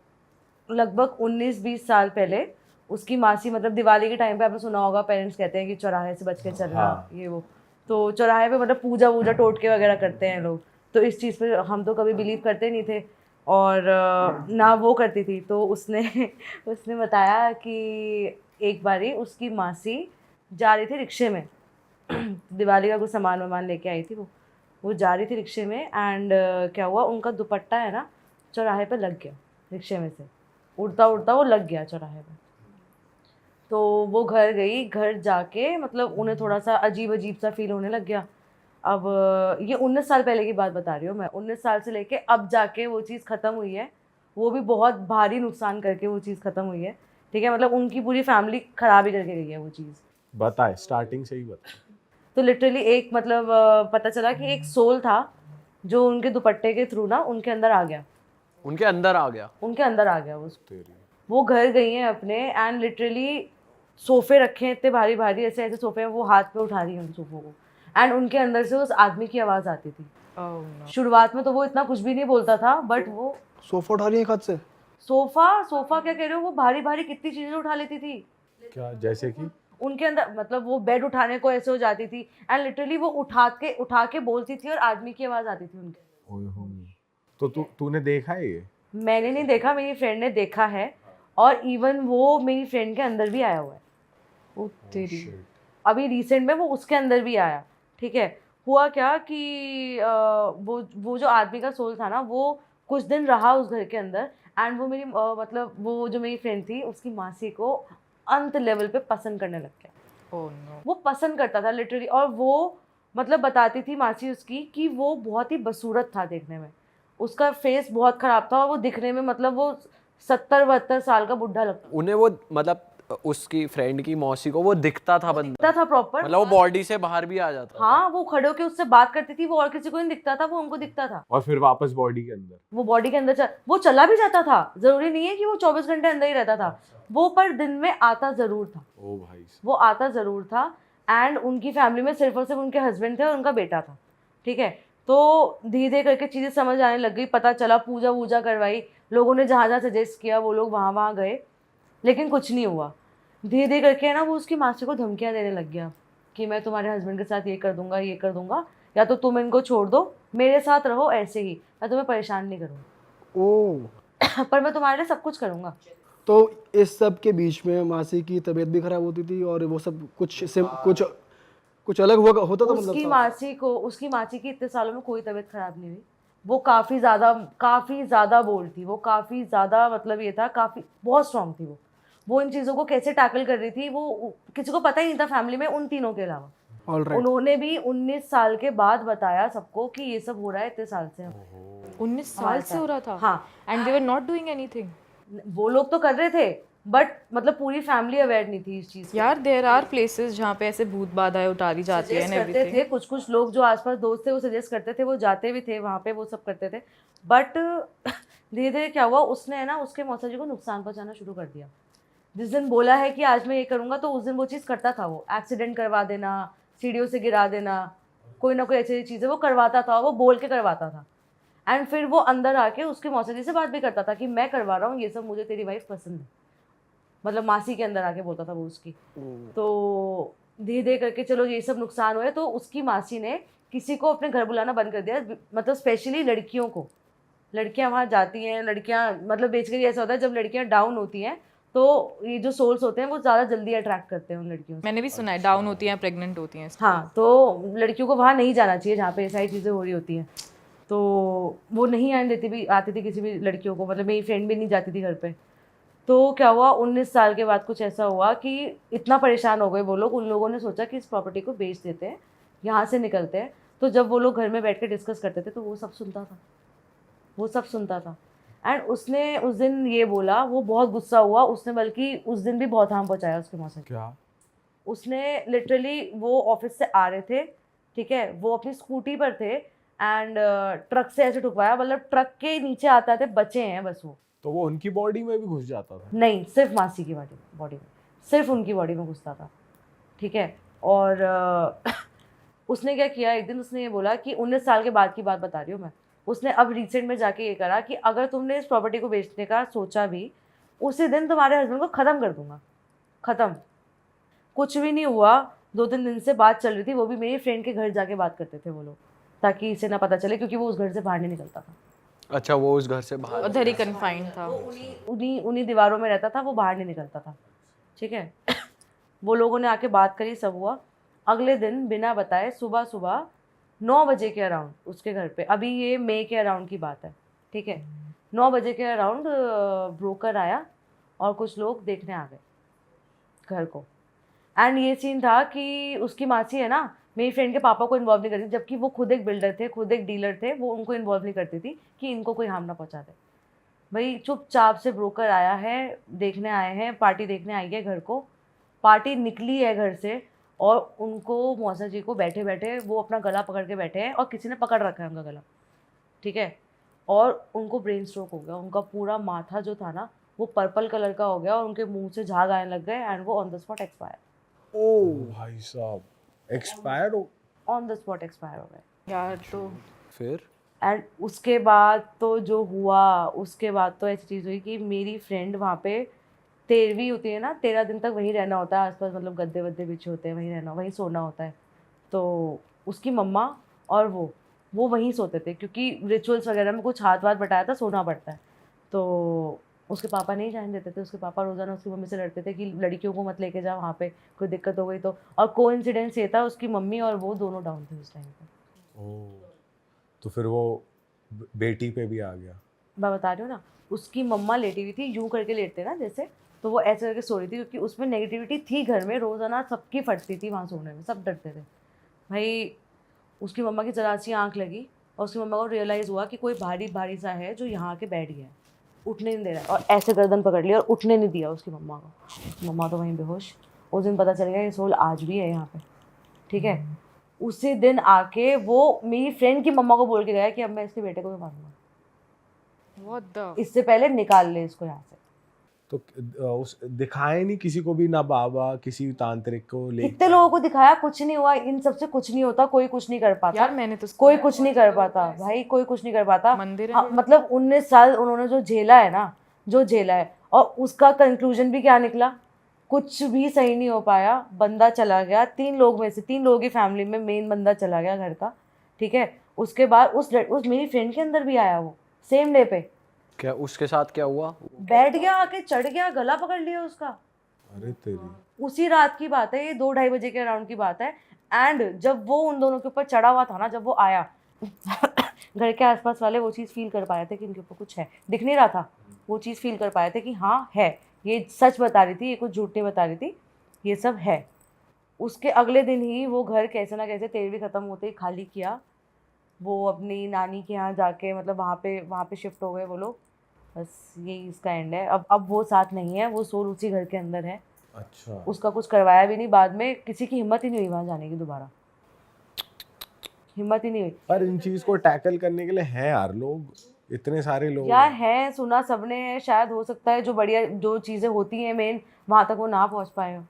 Speaker 6: लगभग 19-20 साल पहले उसकी मासी, मतलब दिवाली के टाइम पे आपने सुना होगा पेरेंट्स कहते हैं कि चौराहे से बच के चलना, ये वो। तो चौराहे पे मतलब पूजा वूजा टोटके वगैरह करते हैं लोग। तो इस चीज़ पे हम तो कभी बिलीव करते नहीं थे और ना वो करती थी। तो उसने उसने बताया कि एक बारी उसकी मासी जा रही थी रिक्शे में दिवाली का कुछ सामान वामान लेके आई थी। वो जा रही थी रिक्शे में एंड क्या हुआ, उनका दुपट्टा है ना चौराहे पे लग गया, रिक्शे में से उड़ता उड़ता वो लग गया चौराहे पे। तो वो घर गई, घर जाके मतलब उन्हें थोड़ा सा अजीब अजीब सा फील होने लग गया। अब ये 19 साल पहले की बात बता रही हूँ मैं, 19 साल से लेके अब जाके वो चीज़ ख़त्म हुई है। वो भी बहुत भारी नुकसान करके वो चीज़ ख़त्म हुई है, ठीक है। मतलब उनकी पूरी फैमिली ख़राब ही करके गई है वो चीज़।
Speaker 2: बताए स्टार्टिंग से ही बता।
Speaker 6: तो लिटरली एक मतलब पता चला कि एक सोल था जो उनके दुपट्टे के थ्रू ना उनके अंदर आ गया,
Speaker 4: उनके अंदर आ गया।
Speaker 6: उनके अंदर आ गया वो घर गई हैं अपने एंड लिटरली सोफे रखे हैं इतने भारी भारी, ऐसे ऐसे सोफे हैं, वो हाथ पे उठा रही है उन सोफों को एंड उनके अंदर से उस आदमी की आवाज़ आती थी। शुरुआत में तो वो इतना कुछ भी नहीं बोलता था, बट वो
Speaker 3: सोफा उठा रही है हाथ से।
Speaker 6: सोफा क्या कह रहे हो, वो भारी भारी कितनी चीज़ें उठा लेती थी
Speaker 2: क्या जैसे कि
Speaker 6: उनके अंदर। मतलब वो बेड उठाने को ऐसे हो जाती थी एंड लिटरली वो उठा के बोलती थी और आदमी की आवाज़ आती थी उनके।
Speaker 2: ओए हो। तो तूने देखा है ये?
Speaker 6: मैंने नहीं देखा, मेरी फ्रेंड ने देखा है और इवन वो मेरी फ्रेंड के अंदर भी आया हुआ है।
Speaker 1: ओ तेरी।
Speaker 6: अभी रिसेंट में वो उसके अंदर भी आया, ठीक है। हुआ क्या कि वो जो आदमी का सोल था ना वो कुछ दिन रहा उस घर के अंदर एंड वो मेरी मतलब वो जो मेरी फ्रेंड थी उसकी मासी को अंत लेवल पे पसंद करने लग गया।
Speaker 1: Oh no.
Speaker 6: वो पसंद करता था लिटरली, और वो मतलब बताती थी मासी उसकी कि वो बहुत ही बसूरत था देखने में, उसका फेस बहुत ख़राब था और वो दिखने में मतलब वो 70-72 साल का बुढ़ा लगता
Speaker 4: उन्हें वो मतलब उसकी फ्रेंड की मौसी को वो दिखता था बंदा,
Speaker 6: था प्रॉपर।
Speaker 4: मतलब वो बॉडी से बाहर भी आ जाता।
Speaker 6: हाँ, वो खड़े होके उससे बात करती थी, वो और किसी को नहीं दिखता था, वो उनको दिखता था।
Speaker 2: और फिर वापस बॉडी के अंदर
Speaker 6: वो बॉडी के अंदर वो चला भी जाता था, जरूरी नहीं है कि वो 24 घंटे अंदर ही रहता था वो, पर दिन में आता जरूर था।
Speaker 2: ओ भाई।
Speaker 6: वो आता जरूर था एंड उनकी फैमिली में सिर्फ और सिर्फ उनके हस्बैंड थे और उनका बेटा था, ठीक है। तो धीरे धीरे करके चीज़ें समझ आने लग गई, पता चला, पूजा वूजा करवाई, लोगों ने जहाँ जहाँ सजेस्ट किया वो लोग वहाँ वहाँ गए, लेकिन कुछ नहीं हुआ। धीरे धीरे करके है ना वो उसकी मासी को धमकियाँ देने लग गया कि मैं तुम्हारे हस्बैंड के साथ ये कर दूंगा, या तो तुम इनको छोड़ दो, मेरे साथ रहो ऐसे ही, मैं तुम्हें परेशान नहीं करूँगा।
Speaker 3: ओह।
Speaker 6: पर मैं तुम्हारे लिए सब कुछ करूँगा।
Speaker 3: तो इस सब के बीच में मासी की तबीयत भी खराब होती थी और वो सब कुछ अलग हुआ होता था।
Speaker 6: उसकी मासी की इतने सालों में कोई तबीयत खराब नहीं हुई। वो काफ़ी ज़्यादा बोल्ड थी, वो काफ़ी ज़्यादा मतलब ये था, बहुत स्ट्रांग थी वो इन चीज़ों को कैसे टैकल कर रही थी वो किसी को पता ही नहीं था फैमिली में, उन तीनों के अलावा। उन्होंने भी 19 साल के बाद बताया सबको कि ये सब हो रहा है इतने साल से।
Speaker 1: 19 साल से हो रहा था?
Speaker 6: हाँ।
Speaker 1: And they were not doing anything?
Speaker 6: वो लोग तो कर रहे थे बट मतलब पूरी फैमिली अवेयर नहीं थी इस चीज़ से।
Speaker 1: यार देयर आर प्लेसेस जहाँ पे ऐसे भूत बाधाएं उतारी जाती है एंड एवरीथिंग।
Speaker 6: थे कुछ लोग जो आसपास दोस्त थे वो सजेस्ट करते थे, वो जाते भी थे वहाँ पे, वो सब करते थे। बट धीरे धीरे क्या हुआ, उसने है ना उसके मौसा जी को नुकसान पहुँचाना शुरू कर दिया। जिस दिन बोला है कि आज मैं ये करूँगा तो उस दिन वो चीज़ करता था। वो एक्सीडेंट करवा देना, सीढ़ियों से गिरा देना, कोई ना कोई ऐसी चीज़ें वो करवाता था, वो बोल के करवाता था। एंड फिर वो अंदर आके उसके मौसा जी से बात भी करता था कि मैं करवा रहा हूँ ये सब, मुझे तेरी वाइफ पसंद है, मतलब मासी के अंदर आके बोलता था वो उसकी। तो धीरे धीरे करके चलो ये सब नुकसान हुए, तो उसकी मासी ने किसी को अपने घर बुलाना बंद कर दिया, मतलब स्पेशली लड़कियों को। लड़कियां वहाँ जाती हैं, लड़कियां मतलब बेसिकली ऐसा होता है जब लड़कियां डाउन होती हैं तो ये जो सोल्स होते हैं वो ज़्यादा जल्दी अट्रैक्ट करते हैं उन लड़कियों से।
Speaker 1: मैंने भी सुना है डाउन होती हैं, प्रेग्नेंट होती हैं।
Speaker 6: हाँ, तो लड़कियों को वहाँ नहीं जाना चाहिए जहाँ पे ये सारी चीज़ें हो रही होती हैं। तो वो नहीं आने देती भी आती थी किसी भी लड़कियों को, मतलब मेरी फ्रेंड भी नहीं जाती थी घर पे। तो क्या हुआ, 19 साल के बाद कुछ ऐसा हुआ कि इतना परेशान हो गए वो लोग, उन लोगों ने सोचा कि इस प्रॉपर्टी को बेच देते हैं, यहाँ से निकलते हैं। तो जब वो लोग घर में बैठ के डिस्कस करते थे तो वो सब सुनता था, वो सब सुनता था। एंड उसने उस दिन ये बोला, वो बहुत गुस्सा हुआ, उसने बल्कि उस दिन भी बहुत हार्म पहुँचाया उसके मौसम।
Speaker 2: क्या?
Speaker 6: उसने लिटरली, वो ऑफिस से आ रहे थे, ठीक है, वो अपनी स्कूटी पर थे एंड ट्रक से ऐसे ठुकवाया, मतलब ट्रक के नीचे आता थे, बचे हैं बस वो।
Speaker 2: तो वो उनकी बॉडी में भी घुस जाता था?
Speaker 6: नहीं, सिर्फ मासी की बॉडी में, सिर्फ उनकी बॉडी में घुसता था, ठीक है। और उसने क्या किया, एक दिन उसने ये बोला कि 19 साल के बाद की बात बता रही हूँ मैं, उसने अब रिसेंट में जाके ये करा कि अगर तुमने इस प्रॉपर्टी को बेचने का सोचा भी, उसी दिन तुम्हारे हस्बैंड को ख़त्म कर दूंगा, ख़त्म। कुछ भी नहीं हुआ, 2-3 दिन से बात चल रही थी, वो भी मेरी फ्रेंड के घर जाके बात करते थे वो लोग, ताकि इसे ना पता चले, क्योंकि वो उस घर से बाहर नहीं निकलता था।
Speaker 4: अच्छा, वो उस घर से बाहर
Speaker 1: उधर ही कन्फाइंड था।
Speaker 6: उन्हीं दीवारों में रहता था, वो बाहर नहीं निकलता था, ठीक है। वो लोगों ने आके बात करी, सब हुआ। अगले दिन बिना बताए सुबह सुबह 9 बजे के अराउंड उसके घर पे, अभी ये मई के अराउंड की बात है, ठीक है, 9 बजे के अराउंड ब्रोकर आया और कुछ लोग देखने आ गए घर को। एंड ये सीन था कि उसकी मासी है ना, मेरी फ्रेंड के पापा को इन्वॉल्व नहीं करती, जबकि वो खुद एक बिल्डर थे, खुद एक डीलर थे, वो उनको इन्वॉल्व नहीं करती थी कि इनको कोई हार्म ना पहुंचा दे। भाई चुपचाप से ब्रोकर आया है, देखने आए हैं, पार्टी देखने आई है घर को, पार्टी निकली है घर से, और उनको मौसा जी को बैठे बैठे वो अपना गला पकड़ के बैठे हैं, और किसी ने पकड़ रखा है उनका गला, ठीक है। और उनको ब्रेन स्ट्रोक हो गया, उनका पूरा माथा जो था ना वो पर्पल कलर का हो गया, और उनके मुंह से झाग आने लग गए, एंड वो ऑन द स्पॉट एक्सपायर,
Speaker 2: ओ भाई साहब, एक्सपायर हो?
Speaker 6: ऑन द स्पॉट एक्सपायर हो गए
Speaker 1: यार तो
Speaker 4: फिर
Speaker 6: एंड उसके बाद तो जो हुआ, उसके बाद तो ऐसी चीज़ हुई कि मेरी फ्रेंड वहाँ पे 13वीं होती है ना, 13 दिन तक वहीं रहना होता है आसपास, मतलब गद्दे वद्दे बिछे होते हैं, वहीं रहना, वहीं सोना होता है। तो उसकी मम्मा और वो वहीं सोते थे, क्योंकि रिचुअल्स वगैरह में कुछ हाथ वाथ बटाया था, सोना पड़ता है। तो उसके पापा नहीं जाने देते थे, उसके पापा रोज़ाना उसकी मम्मी से लड़ते थे कि लड़कियों को मत लेके जा वहाँ पे, कोई दिक्कत हो गई तो। और कोइंसिडेंस ये था, उसकी मम्मी और वो दोनों डाउन थे उस टाइम पे।
Speaker 2: ओह, तो फिर वो बेटी पे भी आ गया?
Speaker 6: मैं बता रही हूँ ना, उसकी मम्मा लेटी हुई थी, यूं करके लेटते ना जैसे, तो वो ऐसे करके सो रही थी, क्योंकि उसमें नेगेटिविटी थी घर में, रोज़ाना सबकी फटती थी वहाँ सोने में, सब डरते थे भाई। उसकी मम्मा की जरा सी आँख लगी, और उसकी मम्मा को रियलाइज़ हुआ कि कोई भारी भारी सा है जो यहाँ के बैठ गया है, उठने नहीं दे रहा है, और ऐसे गर्दन पकड़ लिया और उठने नहीं दिया उसकी मम्मा को। मम्मा तो वहीं बेहोश। उस दिन पता चल गया ये सोल आज भी है यहाँ पे, ठीक है। उसी दिन आके वो मेरी फ्रेंड की मम्मा को बोल के गया कि अब मैं इसके बेटे को भी मारूंगा,
Speaker 1: व्हाट द
Speaker 6: इससे पहले निकाल ले इसको यहाँ से।
Speaker 2: तो उस दिखाए नहीं किसी को भी, ना बाबा किसी तांत्रिक को ले?
Speaker 6: इतने लोगों को दिखाया, कुछ नहीं हुआ, इन सबसे कुछ नहीं होता, कोई कुछ नहीं कर पाता
Speaker 1: यार, मैंने तो
Speaker 6: कोई कुछ नहीं कर पाता भाई, कोई कुछ नहीं कर पाता।
Speaker 1: मंदिर है
Speaker 6: हाँ, मतलब 19 साल उन्होंने जो झेला है ना, जो झेला है, और उसका कंक्लूजन भी क्या निकला, कुछ भी सही नहीं हो पाया, बंदा चला गया। 3 लोग में से 3 लोगों की फैमिली में मेन बंदा चला गया घर का, ठीक है। उसके बाद उस मेरी फ्रेंड के अंदर भी आया वो सेम डे पे।
Speaker 4: क्या उसके साथ क्या हुआ?
Speaker 6: बैठ गया, आके चढ़ गया, गला पकड़ लिया उसका।
Speaker 2: अरे तेरी।
Speaker 6: उसी रात की बात है ये, 2-2:30 बजे के अराउंड की बात है। एंड जब वो उन दोनों के ऊपर चढ़ा हुआ था ना, जब वो आया घर के आसपास वाले वो चीज़ फील कर पाए थे कि इनके ऊपर कुछ है, दिख नहीं रहा था, वो चीज़ फील कर पाए थे कि हाँ है, ये सच बता रही थी, ये कुछ झूठ नहीं बता रही थी, ये सब है। उसके अगले दिन ही वो घर कैसे ना कैसे 13वीं ख़त्म होते ही खाली किया, वो अपनी नानी के यहाँ जाके, मतलब वहाँ पे शिफ्ट हो गए वो लोग। बस यही इसका एंड है। अब वो साथ नहीं है, वो सोल उसी घर के अंदर है।
Speaker 2: अच्छा।
Speaker 6: उसका कुछ करवाया भी नहीं, बाद में किसी की हिम्मत ही नहीं हुई वहाँ जाने की, दोबारा हिम्मत ही नहीं हुई।
Speaker 2: पर इन चीज को टैकल करने के लिए हैं यार लोग, इतने सारे लोग
Speaker 6: यार है, सुना सबने है, शायद हो सकता है जो बढ़िया जो चीज़ें होती हैं मेन, वहाँ तक वो ना पहुँच पाए हो।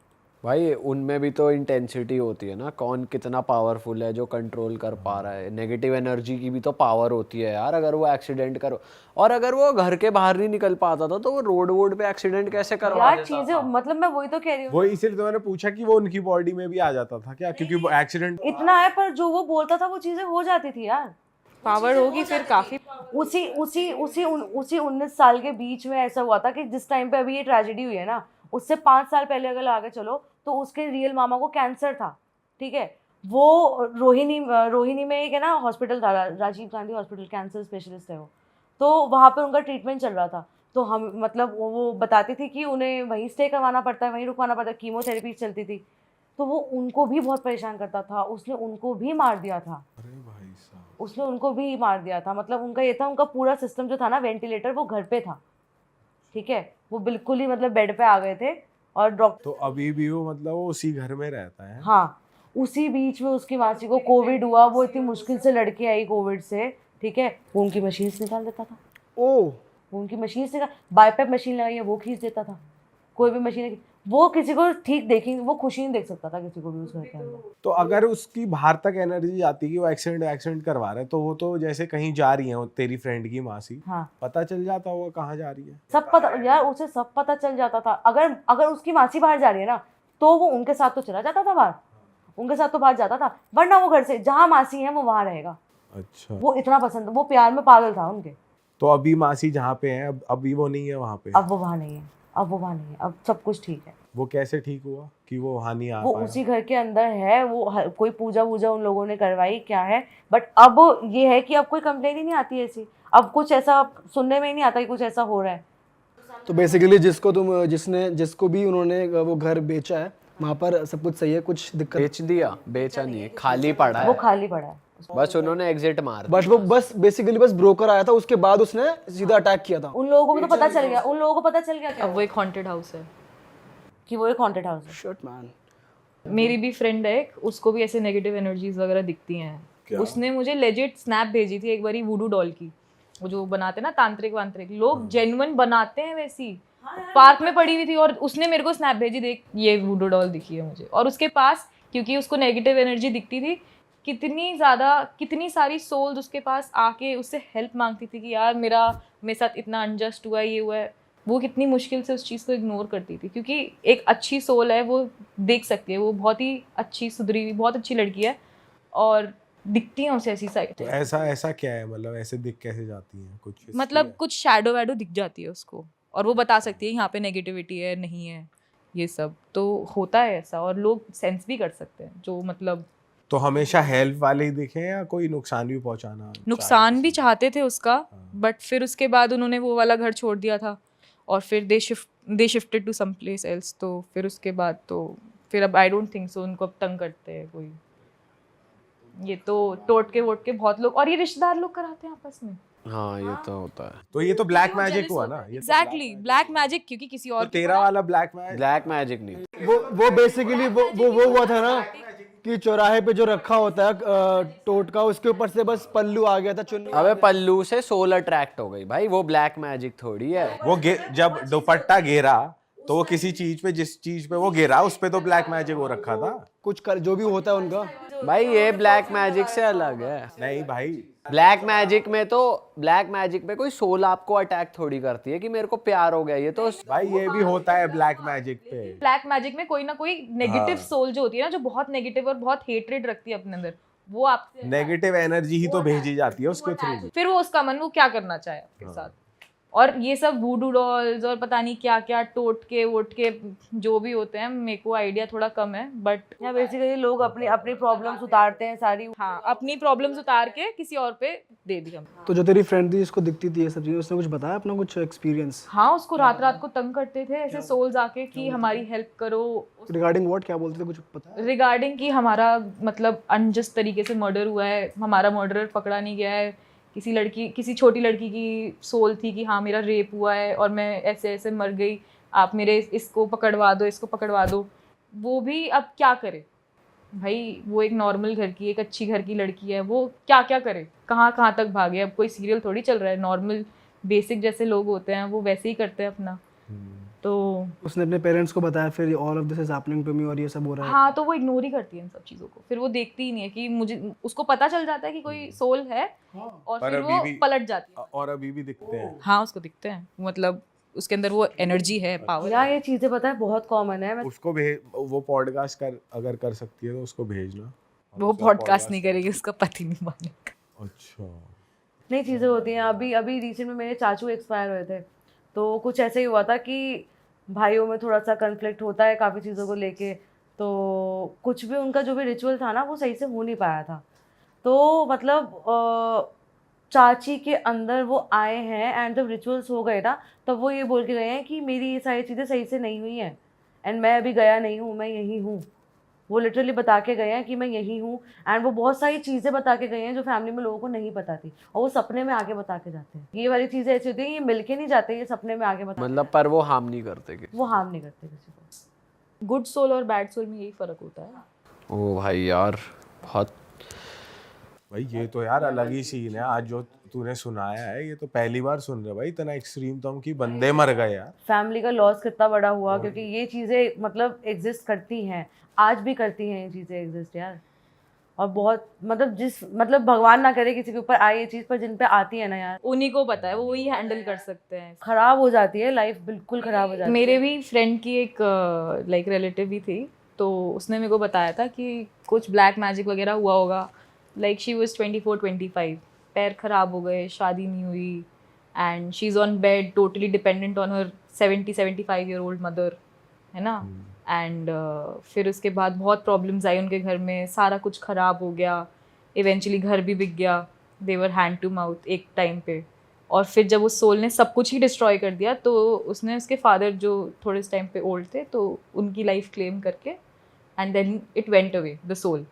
Speaker 4: भाई उनमें भी तो इंटेंसिटी होती है ना, कौन कितना पावरफुल है जो कंट्रोल कर पा रहा है। नेगेटिव एनर्जी की भी तो पावर होती है यार। अगर वो एक्सीडेंट करो, और अगर वो घर के बाहर नहीं निकल पाता था तो वो रोड पे एक्सीडेंट कैसे करवा
Speaker 6: यार
Speaker 4: देता
Speaker 6: चीज़ें, मतलब मैं वही तो कह रही हूँ,
Speaker 2: वो इसीलिए तो मैंने पूछा कि वो उनकी बॉडी में भी आ जाता था क्या, क्योंकि वो एक्सीडेंट
Speaker 6: इतना है, पर जो वो बोलता था वो चीज़ें हो जाती थी यार।
Speaker 1: पावर होगी फिर काफी।
Speaker 6: उसी 19 साल के बीच में ऐसा हुआ था कि जिस टाइम पे अभी ये ट्रेजेडी हुई है ना, उससे 5 साल पहले अगर आगे चलो तो उसके रियल मामा को कैंसर था, ठीक है। वो रोहिणी में एक है ना हॉस्पिटल था, Rajiv Gandhi hospital, cancer specialist है वो, तो वहाँ पे उनका ट्रीटमेंट चल रहा था। तो हम मतलब वो बताती थी कि उन्हें वहीं स्टे करवाना पड़ता है, वहीं रुकवाना पड़ता है, कीमोथेरेपी चलती थी। तो वो उनको भी बहुत परेशान करता था, उसने उनको भी मार दिया था।
Speaker 2: अरे भाई साहब,
Speaker 6: उसने उनको भी मार दिया था। मतलब उनका ये था, उनका पूरा सिस्टम जो था ना, वेंटिलेटर, वो घर पे था, ठीक है, वो बिल्कुल ही मतलब बेड पे आ गए थे। और डॉक्टर,
Speaker 2: तो अभी भी वो मतलब वो उसी घर में रहता है?
Speaker 6: हाँ, उसी बीच में उसकी मासी को कोविड हुआ, वो इतनी मुश्किल से लड़के आई कोविड से, ठीक है, वो उनकी मशीन से निकाल देता था।
Speaker 3: ओह,
Speaker 6: वो उनकी मशीन से, बाईपैप मशीन लगाई है, वो खींच देता था। कोई भी मशीन, वो किसी को ठीक देखेंगे, वो खुशी नहीं देख सकता था किसी को भी उस घर के अंदर।
Speaker 2: तो अगर उसकी बाहर तक एनर्जी जाती कि वो एक्सीडेंट करवा रहा है, तो वो तो जैसे कहीं जा रही है वो तेरी फ्रेंड की मासी,
Speaker 6: हाँ,
Speaker 2: पता चल जाता होगा कहाँ जा रही है?
Speaker 6: सब पता यार, उसे सब पता चल जाता था। अगर अगर उसकी मासी बाहर जा रही है ना, तो वो उनके साथ तो चला जाता था बाहर, उनके साथ तो बाहर जाता था, वरना वो घर से जहाँ मासी है वो वहाँ रहेगा।
Speaker 2: अच्छा,
Speaker 6: वो इतना पसंद, वो प्यार में पागल था उनके।
Speaker 2: तो अभी मासी जहाँ पे है अभी वो नहीं है वहाँ पे?
Speaker 6: अब वो वहाँ नहीं है, अब वो वहाँ नहीं है, अब सब कुछ ठीक है।
Speaker 2: वो कैसे ठीक हुआ कि वो वहाँ नहीं आ
Speaker 6: वो
Speaker 2: पाया?
Speaker 6: उसी घर के अंदर है, वो कोई पूजा वूजा उन लोगों ने करवाई क्या है, बट अब ये है कि अब कोई कंप्लेन ही नहीं आती ऐसी, अब कुछ ऐसा सुनने में ही नहीं आता कि कुछ ऐसा हो रहा है।
Speaker 3: तो बेसिकली जिसको भी उन्होंने वो घर बेचा है, वहाँ पर सब कुछ सही है, कुछ दिक्कत?
Speaker 4: बेच दिया, बेचा नहीं है, खाली पड़ा
Speaker 6: वो
Speaker 4: है,
Speaker 6: खाली पड़ा है।
Speaker 4: बस उन्होंने एग्जिट मार दिया।
Speaker 3: बस वो बेसिकली ब्रोकर आया था, उसके बाद उसने सीधा अटैक किया था।
Speaker 6: उन लोगों को भी तो पता चल गया, उन लोगों को पता चल गया क्या
Speaker 5: अब वो एक हॉन्टेड हाउस है।
Speaker 6: कि वो एक हॉन्टेड हाउस है।
Speaker 3: Shit man.
Speaker 5: मेरी भी फ्रेंड है एक, उसको भी ऐसे नेगेटिव एनर्जीज वगैरह दिखती हैं। उसने मुझे लेजिट स्नैप भेजी थी एक बारी वुडू डॉल की, वो जो बनाते हैं ना तांत्रिक वांत्रिक लोग, जेन्युइन बनाते हैं वैसी, पार्क में पड़ी हुई थी, और उसने मेरे को स्नैप भेजी, देख ये वुडू डॉल दिखी है मुझे। और उसके पास, क्योंकि उसको नेगेटिव एनर्जी दिखती थी, कितनी सारी सोल्स उसके पास आके उससे हेल्प मांगती थी कि यार मेरे साथ इतना अनजस्ट हुआ है, ये हुआ है। वो कितनी मुश्किल से उस चीज़ को इग्नोर करती थी, क्योंकि एक अच्छी सोल है, वो देख सकती है, वो बहुत ही अच्छी सुधरी हुई बहुत अच्छी लड़की है, और दिखती है उसे ऐसी साइड।
Speaker 2: तो ऐसा क्या है, मतलब ऐसे दिख कैसे जाती है? कुछ history
Speaker 5: मतलब
Speaker 2: है?
Speaker 5: कुछ शैडो वैडो दिख जाती है उसको, और वो बता सकती है यहाँ पे नेगेटिविटी है नहीं है, ये सब तो होता है ऐसा, और लोग सेंस भी कर सकते हैं जो मतलब
Speaker 2: तो हमेशा हेल्प वाले ही दिखे या कोई नुकसान भी पहुंचाना?
Speaker 5: नुकसान भी चाहते थे उसका, बट फिर उसके बाद उन्होंने वो वाला घर छोड़ दिया था, और फिर they shifted to some place else. तो फिर उसके बाद तो फिर अब आई डोंट थिंक सो उनको अब तंग करते हैं कोई। ये तो टोटके वोटके बहुत लोग, और ये रिश्तेदार लोग कराते हैं आपस में।
Speaker 4: हाँ, ये तो होता है।
Speaker 2: तो ये तो ब्लैक मैजिक हुआ ना? ये तो
Speaker 5: एग्जैक्टली ब्लैक मैजिक, क्योंकि किसी और
Speaker 2: तो तेरा वाला ब्लैक मैजिक?
Speaker 4: ब्लैक मैजिक नहीं,
Speaker 3: वो बेसिकली वो हुआ था ना कि चौराहे पे जो रखा होता है टोटका, उसके ऊपर से बस पल्लू आ गया था, चुन्नी।
Speaker 4: अबे पल्लू से सोल अट्रैक्ट हो गई भाई, वो ब्लैक मैजिक थोड़ी है।
Speaker 2: वो जब दुपट्टा गिरा तो वो किसी चीज पे, जिस चीज पे वो गिरा उस पे तो ब्लैक मैजिक हो रखा था।
Speaker 3: जो भी होता है उनका।
Speaker 4: भाई ये ब्लैक मैजिक से अलग है।
Speaker 2: नहीं भाई,
Speaker 4: ब्लैक मैजिक में कोई सोल आपको अटैक थोड़ी करती है कि मेरे को प्यार हो गया, ये तो
Speaker 2: भाई ये भी होता है ब्लैक मैजिक पे।
Speaker 5: ब्लैक मैजिक में कोई ना कोई नेगेटिव सोल जो होती है ना, जो बहुत नेगेटिव और बहुत हेट्रेड रखती है अपने अंदर, वो आपसे
Speaker 2: नेगेटिव एनर्जी ही तो भेजी जाती है उसके थ्रू।
Speaker 5: फिर वो उसका मन वो क्या करना चाहे आपके साथ। और ये सब वूडू डॉल्स और पता नहीं क्या क्या टोटके वोटके जो भी होते हैं, मेरे को आइडिया थोड़ा कम है, बट
Speaker 6: यहाँ बेसिकली लोग अपनी अपनी प्रॉब्लम्स उतारते हैं सारी।
Speaker 5: हाँ, अपनी प्रॉब्लम्स उतार के किसी और पे दे दी हम।
Speaker 3: तो जो तेरी फ्रेंड थी जिसको दिखती थी ये सब चीजें, उसने कुछ बताया अपना कुछ एक्सपीरियंस
Speaker 5: हाँ, उसको रात रात को तंग करते थे ऐसे सोल्स आके कि हमारी हेल्प करो,
Speaker 3: रिगार्डिंग व्हाट, क्या बोलते थे, कुछ पता?
Speaker 5: रिगार्डिंग कि हमारा मतलब अनजस्ट तरीके से मर्डर हुआ है, हमारा मर्डरर पकड़ा नहीं गया है, किसी छोटी लड़की की सोल थी कि हाँ मेरा रेप हुआ है और मैं ऐसे ऐसे मर गई, आप मेरे इसको पकड़वा दो। वो भी अब क्या करे भाई, वो एक नॉर्मल घर की, एक अच्छी घर की लड़की है, वो क्या क्या करे, कहाँ तक भागे। अब कोई सीरियल थोड़ी चल रहा है, नॉर्मल बेसिक जैसे लोग होते हैं वो वैसे ही करते हैं अपना। तो
Speaker 3: उसने अपने पेरेंट्स को बताया फिर all of this is happening to me और ये सब हो रहा है?
Speaker 5: हाँ, तो वो इग्नोर ही करती है इन सब चीज़ों को, फिर वो देखती ही नहीं है कि उसको पता चल जाता है कि कोई सोल है, और
Speaker 2: पर
Speaker 5: फिर
Speaker 2: अभी
Speaker 5: वो
Speaker 2: भी-
Speaker 5: पलट जाती है।
Speaker 2: और अभी भी दिखते हैं।
Speaker 5: हाँ, उसको दिखते हैं, मतलब उसके अंदर वो एनर्जी है, पावर।
Speaker 6: यार ये चीजें पता है बहुत कॉमन है।
Speaker 2: उसको भेज, वो पॉडकास्ट अगर कर सकती है तो उसको भेजना।
Speaker 5: वो पॉडकास्ट नहीं करेगी, उसका पति नहीं मानेगा।
Speaker 2: अच्छा,
Speaker 6: नई चीज़ें होती हैं। अभी रिसेंट में मेरे चाचू एक्सपायर हुए थे, तो कुछ ऐसे ही हुआ था कि भाइयों में थोड़ा सा कन्फ्लिक्ट होता है काफ़ी चीज़ों को लेके। तो कुछ भी उनका जो भी रिचुअल था ना वो सही से हो नहीं पाया था। तो मतलब चाची के अंदर वो आए हैं एंड जब रिचुअल्स हो गए ना तब वो ये बोल के गए हैं कि मेरी ये सारी चीज़ें सही से नहीं हुई हैं एंड मैं अभी गया नहीं हूँ, मैं यहीं हूँ। वो लिटरली बता के गए हैं कि मैं यहीं हूँ एंड वो बहुत सारी चीज़ें बता के गए हैं जो फैमिली में लोगों को नहीं पता थी और वो सपने में आके बता के जाते हैं। ये वाली चीज़ें ऐसी होती हैं, ये मिल के नहीं जाते, ये सपने में आके बता,
Speaker 4: मतलब पर वो हार्म नहीं करते कि
Speaker 6: वो हार्म नहीं करते किसी को।
Speaker 5: गुड सोल और बैड सोल में यही फर्क होता है।
Speaker 4: ओ भाई यार बहुत
Speaker 2: भाई ये तो यार अलग ही सीन है। आज जो तूने सुनाया है ये तो पहली बार सुन रहे भाई, इतना एक्सट्रीम तो हम कि बंदे मर गए यार।
Speaker 6: फैमिली का लॉस कितना बड़ा हुआ क्योंकि ये चीज़ें मतलब एग्जिस्ट करती हैं, आज भी करती हैं ये चीज़ें एग्जिस्ट यार। और बहुत मतलब भगवान ना करे किसी के ऊपर आए ये चीज़, पर जिन पे आती है ना यार
Speaker 5: उन्हीं को पता है, वो वही हैंडल कर सकते हैं।
Speaker 6: खराब हो जाती है लाइफ, बिल्कुल खराब हो जाती है।
Speaker 5: मेरे भी फ्रेंड की एक लाइक रिलेटिव भी थी, तो उसने मेरे को बताया था कि कुछ ब्लैक मैजिक वगैरह हुआ होगा। लाइक शी वाज 24-25, पैर खराब हो गए, शादी नहीं हुई and she is on bed totally dependent on her 70-75 year old mother, है ना। एंड फिर उसके बाद बहुत प्रॉब्लम्स आई उनके घर में, सारा कुछ ख़राब हो गया, इवेंचुअली घर भी बिक गया, दे वर हैंड टू माउथ एक टाइम पे। और फिर जब उस सोल ने सब कुछ ही डिस्ट्रॉय कर दिया तो उसने उसके फादर जो थोड़े इस टाइम पे ओल्ड थे तो उनकी लाइफ क्लेम करके and then it went away the soul.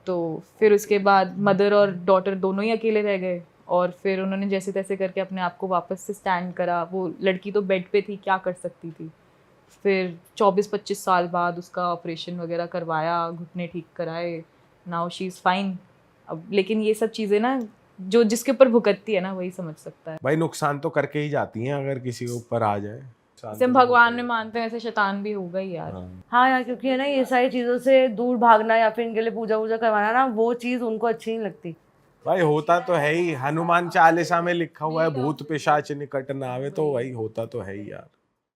Speaker 5: तो फिर उसके बाद मदर और डॉटर दोनों ही अकेले रह गए और फिर उन्होंने जैसे तैसे करके अपने आप को वापस से स्टैंड करा। वो लड़की तो बेड पे थी, क्या कर सकती थी। फिर 24-25 साल बाद उसका ऑपरेशन वगैरह करवाया, घुटने ठीक कराए, नाउ शी इज़ फाइन। अब लेकिन ये सब चीज़ें ना जो जिसके ऊपर भुगतती है ना वही समझ सकता है।
Speaker 2: भाई नुकसान तो करके ही जाती हैं अगर किसी के ऊपर आ जाए।
Speaker 5: जैसे हम भगवान में मानते हैं वैसे शैतान भी होगा ही यार।
Speaker 6: हाँ यार, क्योंकि है ना ये सारी चीज़ों से दूर भागना या फिर इनके लिए पूजा वूजा करवाना ना, वो चीज़ उनको अच्छी नहीं लगती।
Speaker 2: भाई होता तो है ही, हनुमान चालीसा में लिखा हुआ है भूत पिशाच निकट ना आवे, तो भाई होता तो है ही यार।